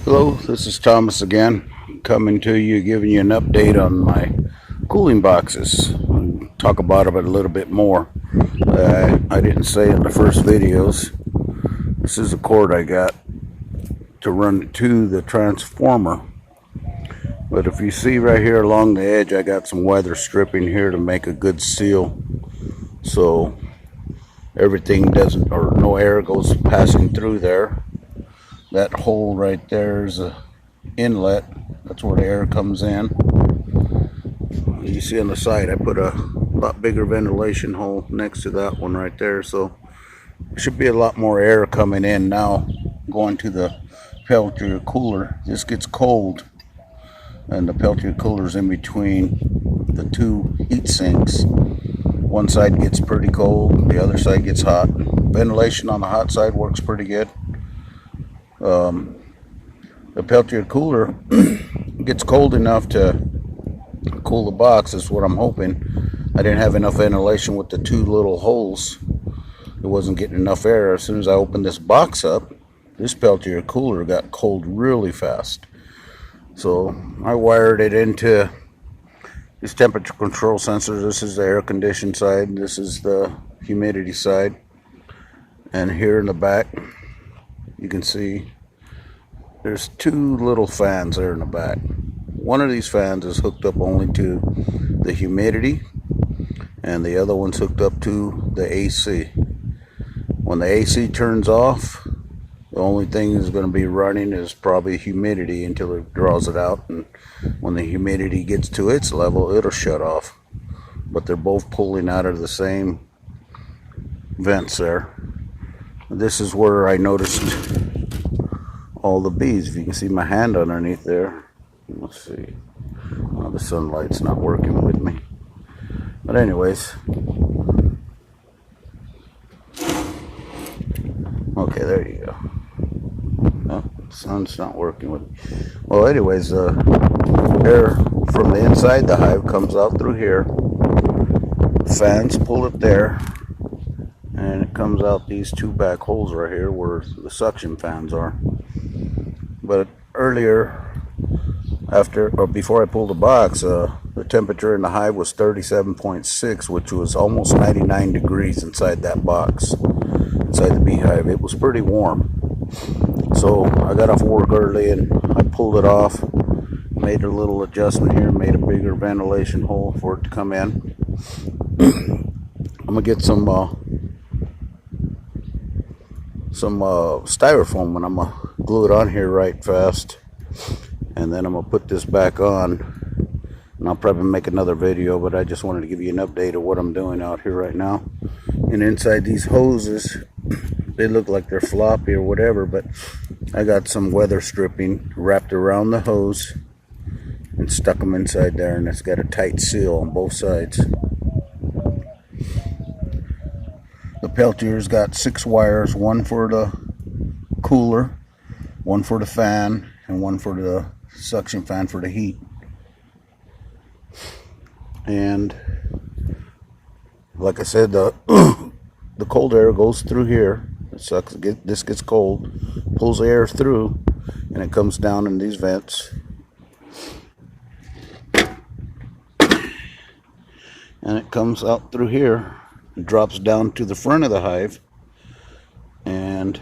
Hello, this is Thomas again, coming to you, giving you an update on my cooling boxes. I'll talk about it a little bit more. I didn't say in the first videos. This is a cord I got to run to the transformer. But if you see right here along the edge, I got some weather stripping here to make a good seal, so everything doesn't, or no air goes passing through there. That hole right there is a inlet. That's where the air comes in. You see on the side I put a lot bigger ventilation hole next to that one right there, so there should be a lot more air coming in now going to the Peltier cooler. This gets cold and the Peltier cooler is in between the two heat sinks. One side gets pretty cold, the other side gets hot. Ventilation on the hot side works pretty good. The Peltier cooler gets cold enough to cool the box, is what I'm hoping. I didn't have enough ventilation with the two little holes. It wasn't getting enough air. As soon as I opened this box up, this Peltier cooler got cold really fast. So I wired it into this temperature control sensor. This is the air conditioned side, this is the humidity side, and here in the back you can see there's two little fans there in the back. One of these fans is hooked up only to the humidity, and the other one's hooked up to the AC. When the AC turns off, the only thing that's going to be running is probably humidity until it draws it out, and when the humidity gets to its level, it'll shut off. But they're both pulling out of the same vents there. This is where I noticed all the bees. If you can see my hand underneath there. Let's see. Oh, the sunlight's not working with me. But anyways. Okay, there you go. No, the sun's not working with me. Well, anyways, air from the inside the hive comes out through here. The fans pull it there, and it comes out these two back holes right here where the suction fans are. But earlier, after or before I pulled the box, the temperature in the hive was 37.6, which was almost 99 degrees inside that box, inside the beehive. It was pretty warm. So I got off work early and I pulled it off, made a little adjustment here, made a bigger ventilation hole for it to come in. I'm gonna get some styrofoam, and I'm gonna glue it on here right fast, and then I'm gonna put this back on, and I'll probably make another video, but I just wanted to give you an update of what I'm doing out here right now. And inside these hoses, they look like they're floppy or whatever, but I got some weather stripping wrapped around the hose and stuck them inside there, and it's got a tight seal on both sides. The Peltier's got 6 wires, one for the cooler, one for the fan, and one for the suction fan for the heat. And like I said, the cold air goes through here. It sucks. This gets cold, pulls air through, and it comes down in these vents. And it comes out through here. It drops down to the front of the hive, and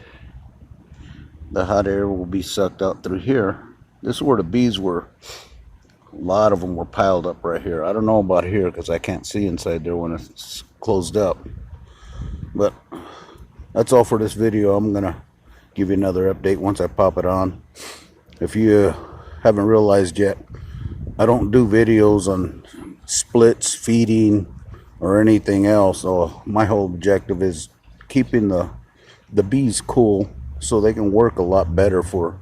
the hot air will be sucked out through here. This is where the bees were. A lot of them were piled up right here. I don't know about here because I can't see inside there when it's closed up. But that's all for this video. I'm gonna give you another update once I pop it on. If you haven't realized yet, I don't do videos on splits, feeding, or anything else. So my whole objective is keeping the bees cool so they can work a lot better for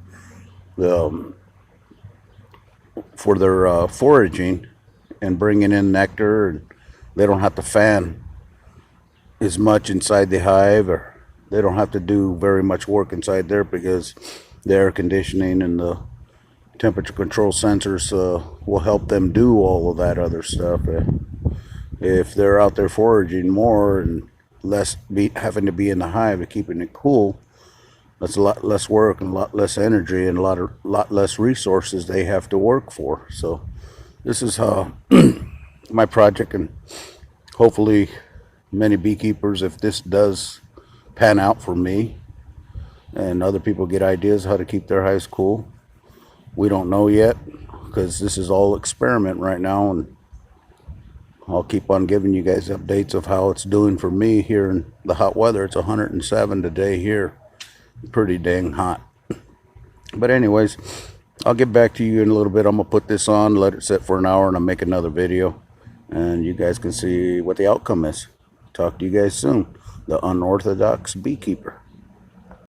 their foraging and bringing in nectar, and they don't have to fan as much inside the hive, or they don't have to do very much work inside there because the air conditioning and the temperature control sensors will help them do all of that other stuff. If they're out there foraging more and less having to be in the hive and keeping it cool, That's a lot less work and a lot less energy and a lot less resources they have to work for. So this is how my project, and hopefully many beekeepers, if this does pan out for me and other people get ideas how to keep their hives cool. We don't know yet because this is all experiment right now, and I'll keep on giving you guys updates of how it's doing for me here in the hot weather. It's 107 today here. Pretty dang hot. But anyways, I'll get back to you in a little bit. I'm going to put this on, let it sit for an hour, and I'll make another video. And you guys can see what the outcome is. Talk to you guys soon. The Unorthodox Beekeeper.